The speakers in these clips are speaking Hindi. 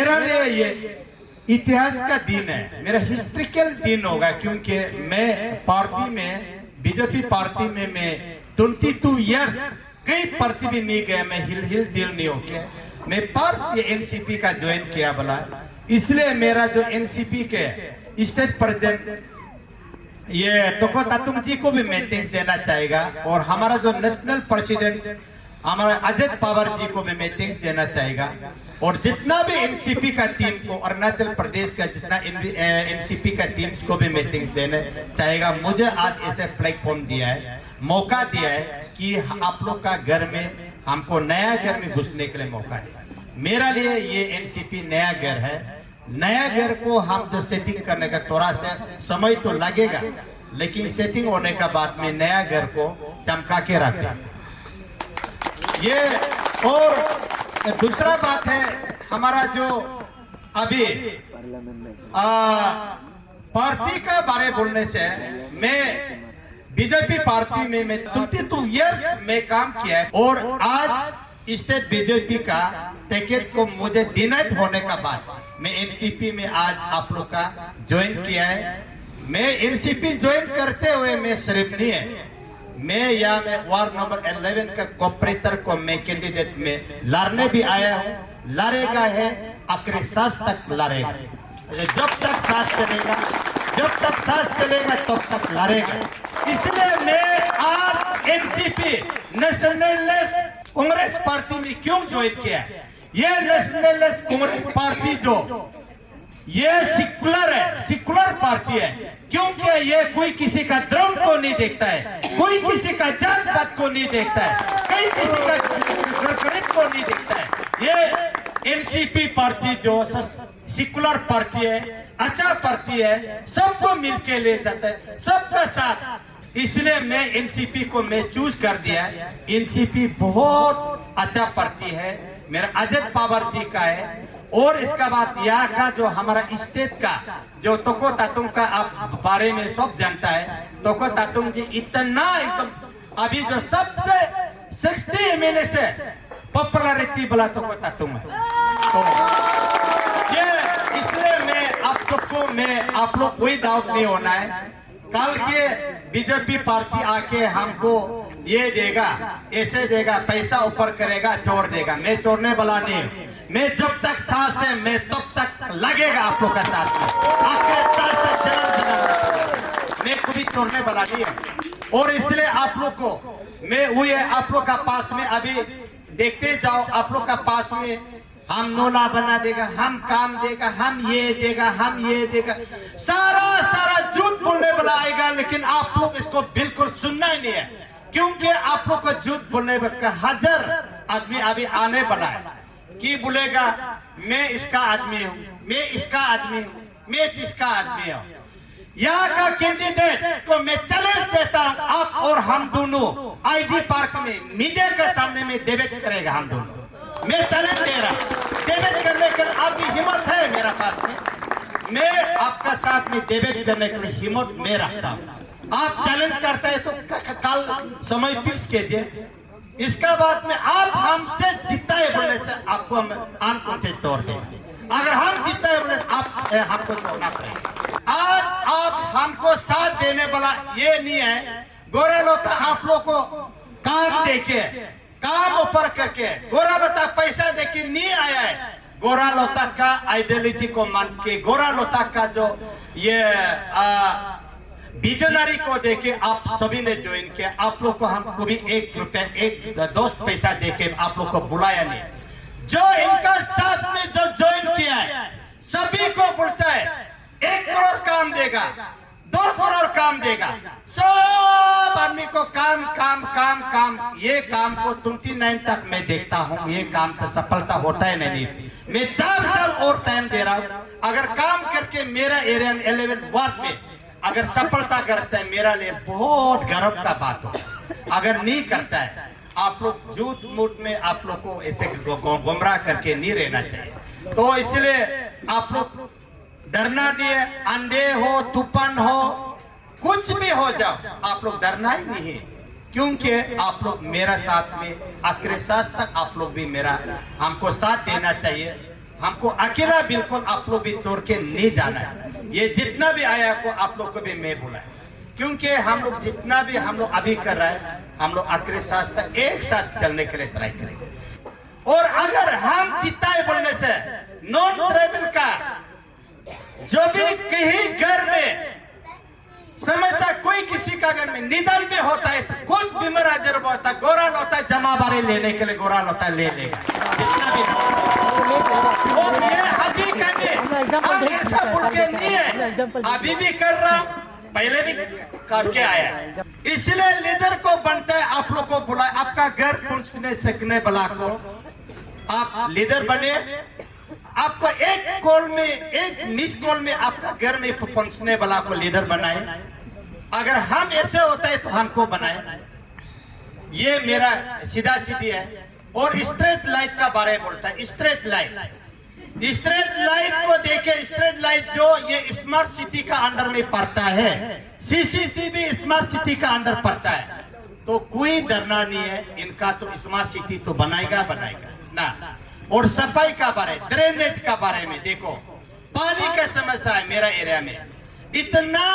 मेरा लिए ये इतिहास का दिन है, मेरा हिस्ट्रिकल दिन होगा, क्योंकि मैं पार्टी में, बीजेपी पार्टी में मैं 22 इयर्स कई पार्टी भी नहीं गया, मैं हिल दिल नहीं होके मैं पार्स ये एनसीपी का ज्वाइन किया बोला। इसलिए मेरा जो एनसीपी के स्टेट प्रेसिडेंट ये तोको तातुंग जी को भी मैं थैंक्स देना चाहेगा, और हमारा जो नेशनल प्रेसिडेंट हमारा अजित पवार जी को भी मैं थैंक्स देना चाहेगा, और जितना भी एनसीपी का टीम को, अरुणाचल प्रदेश का जितना एनसीपी का टीम्स को भी मैं थैंक्स देना चाहेगा। मुझे आज ऐसे प्लेटफॉर्म दिया है, मौका दिया है कि आप लोग का घर में हमको नया घर में घुसने के लिए मौका है। मेरा लिए ये एनसीपी नया घर है। नया घर को हम जो सेटिंग करने का थोड़ा सा समय तो लगेगा, लेकिन सेटिंग होने का बाद में नया घर को चमका के रखते हैं ये। और दूसरा बात है, हमारा जो अभी पार्टी का बारे बोलने से, मैं बीजेपी पार्टी में मैं 22 इयर्स में काम किया है, और आज स्टेट बीजेपी का टिकट को मुझे डिनाइड होने का बाद मैं एनसीपी में आज आप लोग का ज्वाइन किया है। मैं एनसीपी ज्वाइन करते हुए मैं सिर्फ नहीं है, मैं वार्ड नंबर 11 का कॉपरेटर को मैं कैंडिडेट में लड़ने भी आया हूँ, लड़ेगा है आखिरी सांस तक लड़ेगा, जब तक सांस चलेगा, जब तक सांस चलेगा तब तक लड़ेगा। इसलिए मैं आज एनसीपी नेशनलिस्ट कांग्रेस पार्टी में क्यों ज्वाइन किया? ये नेशनलिस्ट कांग्रेस पार्टी जो ये सेकुलर है, सेकुलर पार्टी है, क्योंकि ये कोई किसी का धर्म को नहीं देखता है, कोई किसी का जात पात को नहीं देखता है, कोई किसी का गरीब को नहीं देखता है। ये एनसीपी पार्टी जो सेकुलर पार्टी है, अच्छा पार्टी है, सबको मिलके ले जाता है, सबका साथ। इसलिए मैं एनसीपी को मैं चूज कर दिया। एनसीपी बहुत अच्छा पार्टी है, मेरा अजित पवार जी का है। और इसका बाद यहाँ का जो हमारा स्टेट का जो तोको तातुंग का आप बारे में सब जानता है, तोको तातुंग जी इतना एकदम अभी जो सबसे 60 एमएलए से पॉपुलैरिटी वाला तोको तातुंग है। तो ये इसलिए मैं आप सबको आप लोग कोई डाउट नहीं होना है, कल के बीजेपी पार्टी आके हमको ये देगा, ऐसे देगा, पैसा ऊपर करेगा, छोड़ देगा। मैं छोड़ने वाला नहीं, मैं जब तक सांस है मैं तब तक लगेगा आप लोग का साथ में, आपके साथ मैं कभी छोड़ने वाला नहीं है। और इसलिए आप लोग को मैं हुई है आप लोग का पास में अभी देखते जाओ, आप लोग का पास में हम नोला बना देगा, हम काम देगा, हम ये देगा, हम ये देगा, सारा झूठ बोलने वाला आएगा, लेकिन आप लोग इसको बिल्कुल सुनना ही नहीं है, क्योंकि आप लोग को झूठ बोलने का 1000 आदमी अभी आने वाला है कि बोलेगा मैं इसका आदमी हूँ, मैं इसका आदमी हूँ, मैं इसका आदमी हूँ। यहाँ का कैंडिडेट को मैं चैलेंज देता हूँ, आप और हम दोनों आईजी पार्क में मीडिया के सामने में डिबेट करेगा, हम दोनों। मैं चैलेंज दे रहा हूँ, डिबेट करने के लिए आपकी हिम्मत है मेरा पास में, मैं आपका साथ में डिबेट करने के लिए हिम्मत मैं रखता हूँ। आप चैलेंज करते हैं तो कल समय फिक्स कीजिए, इसका बाद में आप हमसे जीता है बोलने से आपको हम अनकॉन्टेस्ट तौर देंगे। अगर हम जीता है बोले आप हमको छोड़ना पड़ेगा। आज आप हमको साथ देने वाला ये नहीं है, गोरा लोटा आप लोग को काम देके, काम ऊपर करके, गोरा लोटा पैसा देके नहीं आया है, गोरा लोटा का आइडियोलॉजी को मान के, गोरा लोटा का जो ये विजनरी को देके आप सभी ने ज्वाइन किया। आप लोग को हमको भी 1 रुपया 1 दोस्त पैसा देके आप लोग को बुलाया नहीं। जो इनका साथ में जो ज्वाइन किया है सभी को बोलता है 1 करोड़ काम देगा, 2 करोड़ काम देगा, सब आदमी को काम काम काम काम। ये काम को 29 तक मैं देखता हूँ, ये काम का सफलता होता है नहीं। मैं 4 साल और टाइम दे रहा हूँ, अगर काम करके मेरा एरिया 11 वार्ड में अगर सफलता करता है मेरा लिए बहुत गर्व का बात हो। अगर नहीं करता है आप लोग झूठ मूठ में आप लोग को ऐसे गुमराह करके नहीं रहना चाहिए। तो इसलिए आप लोग डरना नहीं है, अंधे हो, तूफान हो, कुछ भी हो जाओ, आप लोग डरना ही नहीं है, क्योंकि आप लोग मेरा साथ में आखिरी सांस तक आप लोग भी मेरा हमको साथ देना चाहिए। हमको अकेला बिल्कुल आप लोग भी छोड़ के नहीं जाना है। ये जितना भी आया को आप लोग को भी मैं बुलाए, क्योंकि हम लोग जितना भी हम लोग अभी कर रहे हैं, हम लोग आखिरी सांस तक एक साथ चलने के लिए ट्राई करेंगे। और अगर हम जीता है बोलने से नॉन ट्राइबल का जो भी कहीं घर में समस्या, कोई किसी का घर में निधन भी होता है तो कुछ बीमार आजर होता है, गोरा होता है, जमा बारे लेने के लिए गोरा होता है, ले लेगा जितना भी। और ये अभी हम ऐसा बोल के नहीं है, अभी भी कर रहा हूँ, पहले भी करके आया। इसलिए लीडर को बनता है आप लोग को बुलाए, आपका घर पहुंचने सकने वाला को आप लीडर बने। आपको एक कॉल में, एक मिस कॉल में आपका घर में पहुंचने वाला को लीडर बनाए। अगर हम ऐसे होता है तो हमको बनाए। ये मेरा सीधा सीधी है। और स्ट्रेट लाइट का बारे में बोलता है, स्ट्रेट लाइट को देखे, स्ट्रेट लाइट जो ये स्मार्ट सिटी का अंडर में पड़ता है, सीसीटीवी स्मार्ट सिटी का अंडर पड़ता है, तो कोई डरना नहीं है इनका, तो स्मार्ट सिटी तो बनाएगा ना। और सफाई का बारे, ड्रेनेज का बारे में देखो, पानी का समस्या है मेरा एरिया में, इतना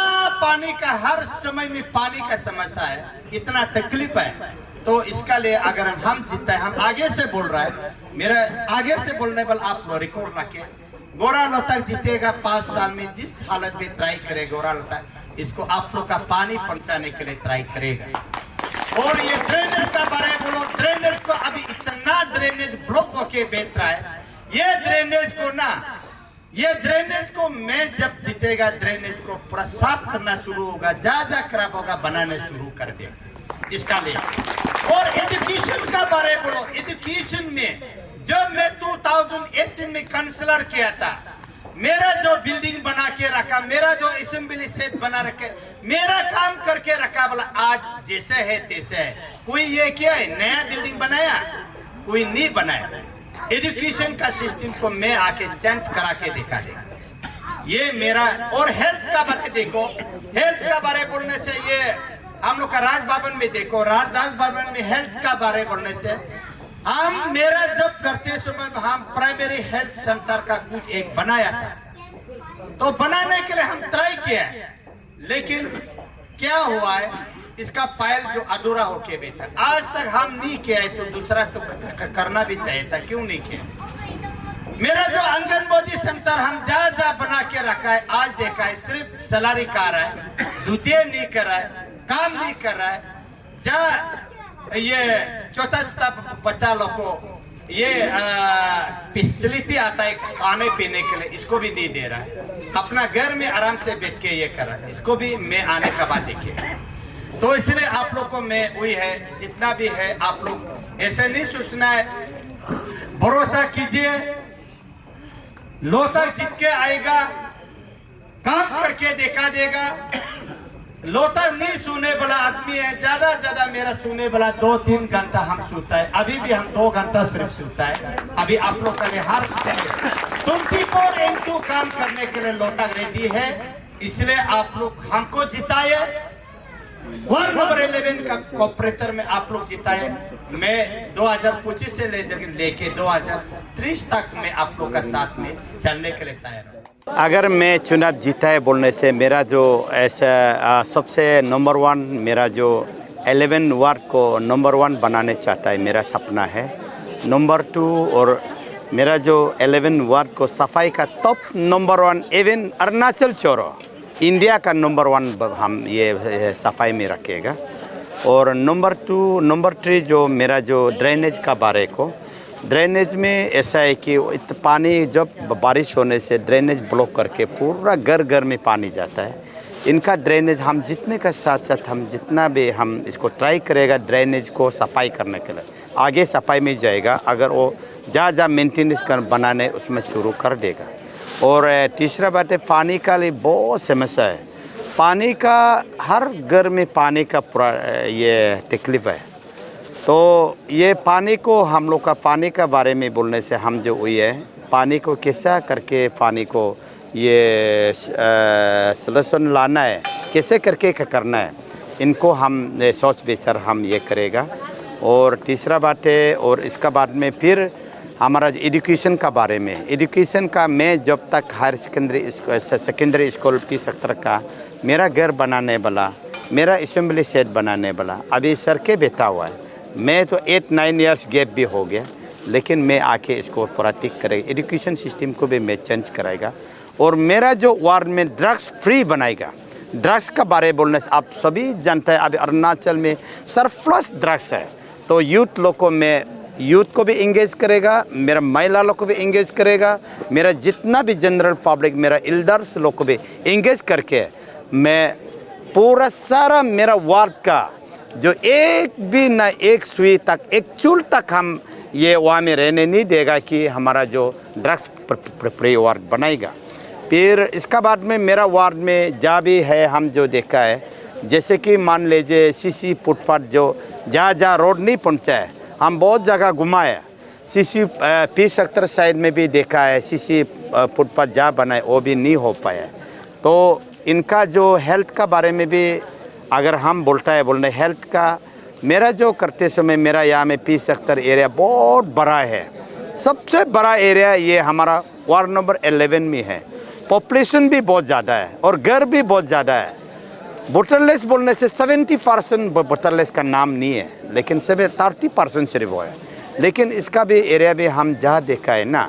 पानी का हर समय में पानी का समस्या है, इतना तकलीफ है। तो इसका लिए अगर हम जीतते हैं, हम आगे से बोल रहा है, मेरा आगे से बोलने वाला आप लोग रिकॉर्ड रखे, गोरा लोतक जीतेगा 5 साल में, जिस हालत में ट्राई करे गोरा लोतक, इसको आप लोग का पानी पहुंचाने के लिए ट्राई करेगा। और ये ड्रेनेज का बारे में बोलो, ड्रेनेज को अभी इतना ड्रेनेज ब्लॉक होके बैठ रहा है, ये ड्रेनेज को मैं जब जीतेगा, ड्रेनेज को पूरा साफ करना शुरू होगा, जा खराब होगा, बनाने शुरू कर देगा इसका लिए। और एजुकेशन का बारे में बोलो, एजुकेशन में जब मैं 2018 में काउंसलर किया था, मेरा जो बिल्डिंग बना के रखा, मेरा जो असेंबली सेट बना रखे, मेरा काम करके रखा, बोला आज जैसे है तैसे है। कोई ये क्या है नया बिल्डिंग बनाया, कोई नहीं बनाया। एजुकेशन का सिस्टम को मैं आके चेंज करा के दिखा देगा ये मेरा। और हेल्थ का बारे देखो, हेल्थ का बारे बोलने से ये हम लोग का राज भवन में देखो, राज भवन में हेल्थ का बारे बोलने से हम मेरा जब करते समय हम प्राइमरी हेल्थ सेंटर का कुछ एक बनाया था, तो बनाने के लिए हम ट्राई किया, लेकिन क्या हुआ है इसका फाइल जो अधूरा होके बैठा, आज तक हम नहीं किया है, तो दूसरा तो करना भी चाहिए था, क्यों नहीं किया। मेरा जो आंगनबाड़ी सेंटर हम जा बना के रखा है, आज देखा है सिर्फ सैलरी का रहा है, द्वितीय नहीं कर रहा है, काम नहीं कर रहा है। ये छोटा बच्चा लोग को ये फैसिलिटी आता है खाने पीने के लिए, इसको भी नहीं दे रहा है, अपना घर में आराम से बैठ के ये कर रहा है, इसको भी मैं आने का बाद देखिए। तो इसलिए आप लोग को मैं वही है, जितना भी है आप लोग ऐसे नहीं सोचना है, भरोसा कीजिए, लोता जीत के आएगा, काम करके देखा देगा। लोता नहीं सुने वाला आदमी है, ज्यादा मेरा सुने वाला 2-3 घंटा हम सोता है, अभी भी हम 2 घंटा सिर्फ सोता है। अभी आप लोग का हर 24x2 काम करने के लिए लोटा रेडी है, इसलिए आप लोग हमको जिताए। वार्ड नंबर 11 का कॉर्पोरेटर में आप लोग जिताए। मैं 2025 से लेके 2030 तक में आप लोग का साथ में चलने के लिए तैयार हूँ। अगर मैं चुनाव जीता है बोलने से मेरा जो ऐसा सबसे नंबर 1 मेरा जो 11 वार्ड को नंबर 1 बनाने चाहता है, मेरा सपना है। नंबर 2 और मेरा जो 11 वार्ड को सफाई का टॉप नंबर 1 इवन अरुणाचल चोरो इंडिया का नंबर 1 हम ये सफाई में रखेगा। और नंबर 2 नंबर 3 जो मेरा जो ड्रेनेज का बारे को, ड्रेनेज में ऐसा है कि पानी जब बारिश होने से ड्रेनेज ब्लॉक करके पूरा घर में पानी जाता है। इनका ड्रेनेज हम जितने का साथ हम जितना भी हम इसको ट्राई करेगा ड्रेनेज को सफाई करने के लिए, आगे सफाई में जाएगा। अगर वो जहाँ मेंटेनेंस कर बनाने उसमें शुरू कर देगा। और तीसरा बात है पानी का लिए बहुत समस्या है, पानी का हर घर में पानी का पूरा ये तकलीफ है। तो ये पानी को हम लोग का पानी का बारे में बोलने से हम जो हुई है पानी को कैसा करके पानी को ये सलूशन लाना है, कैसे करके करना है, इनको हम सोच विचार हम ये करेगा। और तीसरा बात है, और इसका बाद में फिर हमारा एजुकेशन का बारे में, एजुकेशन का मैं जब तक higher secondary school P sector का मेरा घर बनाने वाला, मेरा असेंबली सेट बनाने वाला अभी सर के बैठा हुआ है। मैं तो 8-9 इयर्स गैप भी हो गया, लेकिन मैं आके इसको पूरा ठीक करेगा, एजुकेशन सिस्टम को भी मैं चेंज कराएगा और मेरा जो वार्ड में ड्रग्स फ्री बनाएगा। ड्रग्स का बारे बोलने से आप सभी जानते हैं अभी अरुणाचल में सरप्लस ड्रग्स है, तो यूथ लोग को मैं यूथ को भी इंगेज करेगा, मेरा महिला लोग को भी इंगेज करेगा, मेरा जितना भी जनरल पब्लिक, मेरा एल्डर्स लोग को भी इंगेज करके मैं पूरा सारा मेरा वार्ड का जो एक भी ना एक सुई तक, एक चूल तक हम ये वहाँ में रहने नहीं देगा कि हमारा जो ड्रग्स फ्री वार्ड बनाएगा। फिर इसका बाद में मेरा वार्ड में जहाँ भी है हम जो देखा है, जैसे कि मान लीजिए सीसी फुटपाथ जो जहाँ रोड नहीं पहुँचा है, हम बहुत जगह घुमाए। सीसी पी सेक्टर साइड में भी देखा है, सीसी फुटपाथ जहाँ बनाए वो भी नहीं हो पाया। तो इनका जो हेल्थ का बारे में भी अगर हम बोलने हेल्थ का, मेरा जो करते समय मेरा यहाँ में पी सेक्टर एरिया बहुत बड़ा है, सबसे बड़ा एरिया ये हमारा वार्ड नंबर 11 में है। पॉपुलेशन भी बहुत ज़्यादा है और घर भी बहुत ज़्यादा है। वोटरलेस बोलने से 70% वोटरलेस का नाम नहीं है, लेकिन 30% सिर्फ वो है। लेकिन इसका भी एरिया भी हम जहाँ देखा है ना,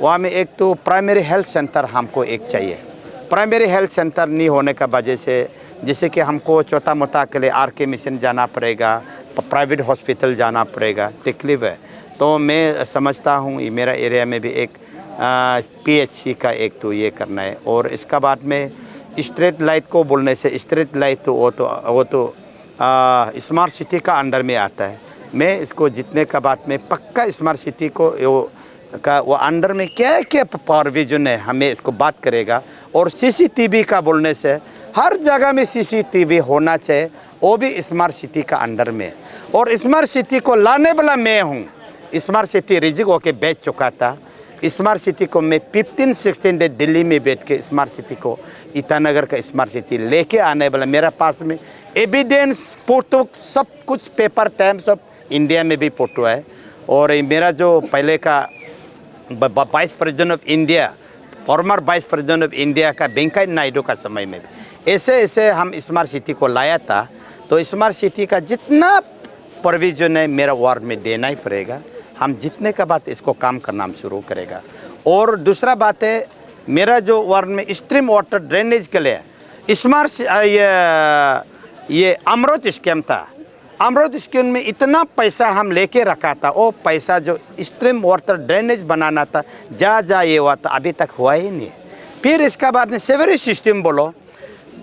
वहाँ में एक तो प्राइमरी हेल्थ सेंटर हमको एक चाहिए। प्राइमरी हेल्थ सेंटर नहीं होने का वजह से जैसे कि हमको छोटा मोटा के लिए RK मिशन जाना पड़ेगा, प्राइवेट हॉस्पिटल जाना पड़ेगा, तकलीफ है। तो मैं समझता हूँ ये मेरा एरिया में भी एक PHC का एक तो ये करना है। और इसका बाद में स्ट्रीट लाइट को बोलने से, स्ट्रीट लाइट तो वो तो स्मार्ट सिटी का अंडर में आता है। मैं इसको जितने का बात में पक्का स्मार्ट सिटी को वो अंडर में क्या क्या प्रोविजन है हमें इसको बात करेगा। और CCTV का बोलने से हर जगह में CCTV होना चाहिए, वो भी स्मार्ट सिटी का अंडर में। और स्मार्ट सिटी को लाने वाला मैं हूँ। स्मार्ट सिटी रिजिक होके बेच चुका था। स्मार्ट सिटी को मैं 15-16 दिन दिल्ली में बैठ के स्मार्ट सिटी को ईटानगर का स्मार्ट सिटी लेके आने वाला। मेरा पास में एविडेंस फोटो सब कुछ पेपर टाइम सब इंडिया में भी फोटो है। और मेरा जो पहले का vice president of India, farmer vice president of India का वेंकैया नायडू का समय में भी ऐसे हम स्मार्ट सिटी को लाया था। तो स्मार्ट सिटी का जितना प्रोविजन है मेरा वार्ड में देना ही पड़ेगा। हम जितने का बात इसको काम करना हम शुरू करेगा। और दूसरा बात है, मेरा जो वार्ड में स्ट्रीम वाटर ड्रेनेज के लिए स्मार्ट ये अमृत स्कीम था। अमृत स्कीम में इतना पैसा हम लेके रखा था, वो पैसा जो स्ट्रीम वाटर ड्रेनेज बनाना था जहाँ ये हुआ था अभी तक हुआ ही नहीं। फिर इसका बाद में सेवरेज सिस्टम बोलो,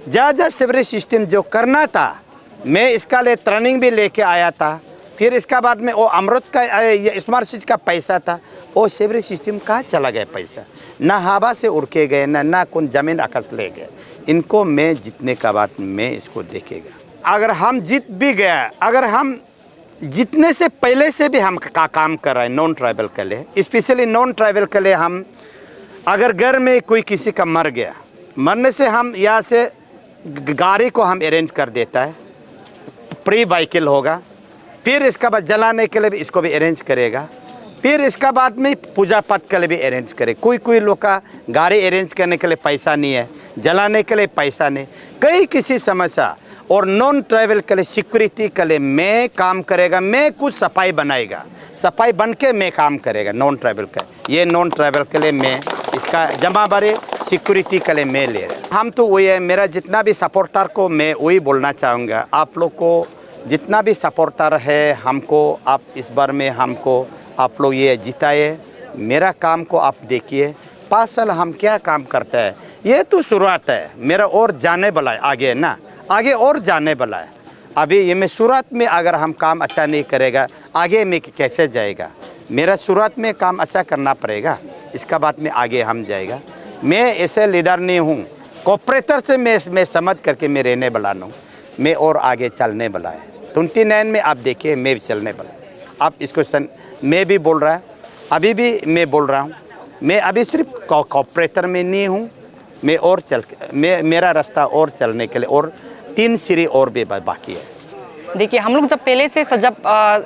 जहाँ सेवरेज सिस्टम जो करना था मैं इसका लिए ट्रेनिंग भी लेके आया था। फिर इसका बाद में वो अमृत का ये स्मार्ट सिटी का पैसा था, वो सेवरेज सिस्टम कहाँ चला गया पैसा? ना हवा से उड़ के गए, ना कौन ज़मीन आकाश ले गए। इनको मैं जितने का बात मैं इसको देखेगा। अगर हम जीत भी गया, अगर हम जितने से पहले से भी हम काम कर रहे हैं नॉन ट्राइबल के लिए, स्पेशली नॉन ट्राइबल के लिए, हम अगर घर में कोई किसी का मर गया, मरने से हम यहाँ से गाड़ी को हम अरेंज कर देता है, प्री व्हीकल होगा। फिर इसका बाद जलाने के लिए भी इसको भी अरेंज करेगा। फिर इसका बाद में पूजा पाठ के लिए भी अरेंज करे। कोई लोग का गाड़ी अरेंज करने के लिए पैसा नहीं है, जलाने के लिए पैसा नहीं, कई किसी समस्या। और नॉन ट्राइबल के लिए सिक्योरिटी के लिए मैं काम करेगा, मैं कुछ सफाई बनाएगा, सफाई बन के मैं काम करेगा नॉन ट्राइबल का। ये नॉन ट्राइबल के लिए मैं इसका जमा बारे सिक्योरिटी के लिए मैं ले रहा। हम तो वही है, मेरा जितना भी सपोर्टर को मैं वही बोलना चाहूँगा, आप लोग को जितना भी सपोर्टर है हमको, आप इस बार में हमको आप लोग ये जिताए। मेरा काम को आप देखिए, 5 साल हम क्या काम करते हैं, ये तो शुरुआत है। मेरा और जाने वाला है आगे ना, आगे और जाने वाला है। अभी ये मैं शुरुआत में अगर हम काम अच्छा नहीं करेगा, आगे में कैसे जाएगा? मेरा शुरुआत में काम अच्छा करना पड़ेगा, इसका बाद में आगे हम जाएगा। मैं ऐसे लीडर नहीं हूँ, कोऑपरेटर से मैं समझ करके मैं रहने वाला हूँ। मैं और आगे चलने वाला है। 29 में आप देखिए मैं भी चलने वाला। आप इसको मैं भी बोल रहा है, अभी भी मैं बोल रहा हूँ। मैं अभी सिर्फ कोऑपरेटर में नहीं हूँ, मैं और मेरा रास्ता और चलने के लिए और 3 सीढ़ी और भी बाकी है। देखिए हम लोग जब पहले से जब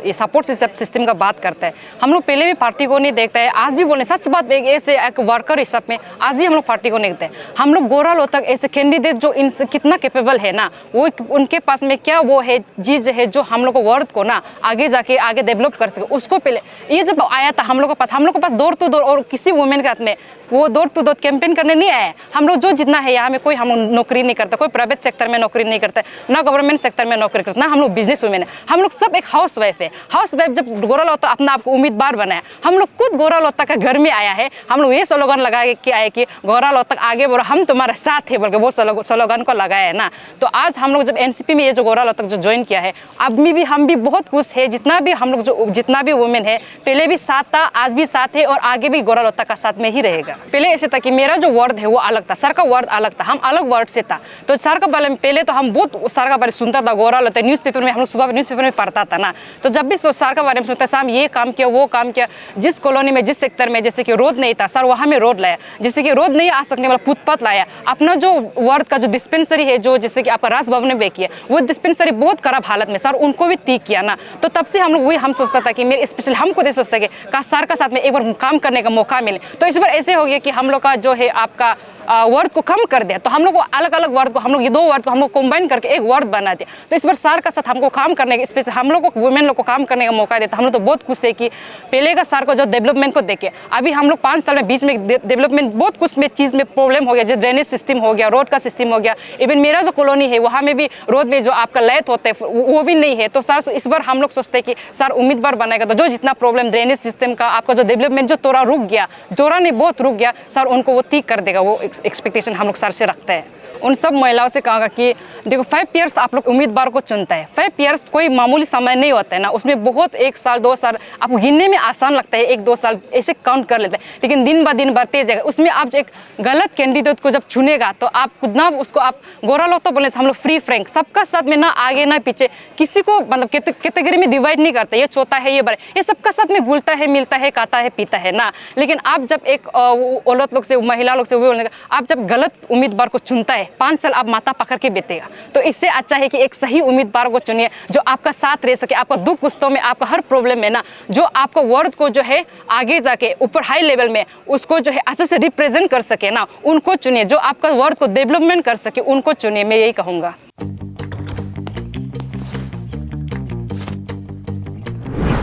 ये सपोर्ट सिस्टम का बात करते हैं, हम लोग पहले भी पार्टी को नहीं देखते हैं, आज भी बोले सच बात ऐसे एक वर्कर हिसाब में आज भी हम लोग पार्टी को नहीं देखते हैं। हम लोग गोरा लो तक ऐसे कैंडिडेट जो इन कितना कैपेबल है ना, वो उनके पास में क्या वो है चीज़ है जो हम लोग को वर्ड को ना आगे जाके आगे डेवलप कर सके, उसको पहले ये जब आया था हम लोग के पास डोर टू डोर और किसी वुमेन के हाथ में वो डोर टू डोर कैंपेन करने नहीं आया। हम लोग जो जितना है यहाँ में कोई हम नौकरी नहीं करता, कोई प्राइवेट सेक्टर में नौकरी नहीं करता, ना गवर्नमेंट सेक्टर में नौकरी करता, ना हम लोग बिजनेस वुमेन है, हम लोग सब एक हाउस वाइफ है। हाउस वाइफ जब गोरा लोता अपना आपको उम्मीदवार बनाया, हम लोग खुद गोरा लोता का घर में आया है, हम लोग ये स्लोगन लगा के आए कि गोरा लोता आगे बढ़ो, हम तुम्हारे साथ है बोल के वो स्लोगन को लगाया है ना। तो आज हम लोग जब एनसीपी में ये जो गोरा लोता जो ज्वाइन किया है, अब भी हम भी बहुत खुश है। जितना भी हम लोग जितना भी वुमेन है पहले भी साथ था, आज भी साथ है और आगे भी गोरा लोता का साथ में ही रहेगा। पहले ऐसे था कि मेरा जो वर्ड है वो अलग था, सर का वर्ड अलग था, हम अलग वर्ड से था। तो सर का बारे में पहले तो हम बहुत सर का बारे में सुनता था, गोरा लोता न्यूज़पेपर में हम लोग सुबह न्यूज़पेपर में पढ़ता था ना। तो जब भी सर का बारे में सुनता सर ये काम किया वो काम किया, जिस कॉलोनी में जिस सेक्टर में जैसे कि रोड नहीं था सर वहाँ में रोड लाया, जैसे कि रोड नहीं आ सकने वाला फुटपाथ लाया, अपना जो वर्ड का जो डिस्पेंसरी है जो जैसे कि आपका राजभवन में किया वो डिस्पेंसरी बहुत खराब हालत में सर उनको भी ठीक किया ना। तो तब से हम लोग वही हम सोचता था कि मेरे स्पेशली हम खुद सोचता कि सर का साथ में एक बार काम करने का मौका मिले। तो इस बार ऐसे हो गया कि हम लोग का जो है आपका वर्ड को कम कर दिया, तो हम लोग को अलग अलग वर्ड को हम लोग ये दो वर्ड को हम लोग कंबाइन करके एक वर्ड बना दिया। तो इस बार सर का साथ हमको काम करने का स्पेशल हम लोग को वुमेन लोग को काम करने का मौका देता। हम लोग तो बहुत खुश है कि पहले का सर को जो डेवलपमेंट को देखे, अभी हम लोग 5 साल में बीच में डेवलपमेंट बहुत कुछ में चीज़ में प्रॉब्लम हो गया, जो ड्रेनेज सिस्टम हो गया, रोड का सिस्टम हो गया, इवन मेरा जो कॉलोनी है वहाँ में भी रोड में जो आपका लैट होता है वो भी नहीं है। तो सर इस बार हम लोग सोचते हैं कि सर उम्मीदवार बनाएगा तो जो जितना प्रॉब्लम ड्रेनेज सिस्टम का आपका जो डेवलपमेंट जो थोड़ा रुक गया, जोरा नहीं बहुत रुक गया, सर उनको वो ठीक कर देगा, वो एक्सपेक्टेशन हम लोग सर से रखते हैं। उन सब महिलाओं से कहा कि देखो 5 ईयर्स आप लोग उम्मीदवार को चुनता है, 5 ईयर्स कोई मामूली समय नहीं होता है ना, उसमें बहुत 1 साल 2 साल आपको गिनने में आसान लगता है, 1-2 साल ऐसे काउंट कर लेते हैं, लेकिन दिन ब दिन बढ़ते जाएगा। उसमें आप एक गलत कैंडिडेट को जब चुनेगा तो आप खुद ना उसको आप गोरा लो तो बोले हम लोग फ्री फ्रैंक सबका साथ में ना आगे ना पीछे किसी को मतलब कैटेगरी में डिवाइड नहीं करते, ये छोटा है ये बड़ा, ये सबका साथ में घुलता है मिलता है खाता है पीता है ना। लेकिन आप जब एक औरत लोग से महिला लोग से वो बोलने आप जब गलत उम्मीदवार को चुनता है 5 साल आप माथा पकड़ के बीतेगा। तो इससे अच्छा है कि एक सही उम्मीदवार को चुनिए जो आपका साथ रह सके, आपका दुख कुस्तों में आपका हर प्रॉब्लम में ना जो आपका वर्ड को जो है आगे जाके ऊपर हाई लेवल में उसको जो है अच्छे से रिप्रेजेंट कर सके ना, उनको चुनिए। जो आपका वर्ड को डेवलपमेंट कर सके उनको चुनिए, मैं यही कहूँगा।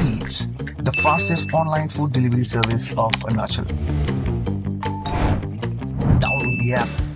Eats, the fastest online food delivery service of Arunachal. Download the app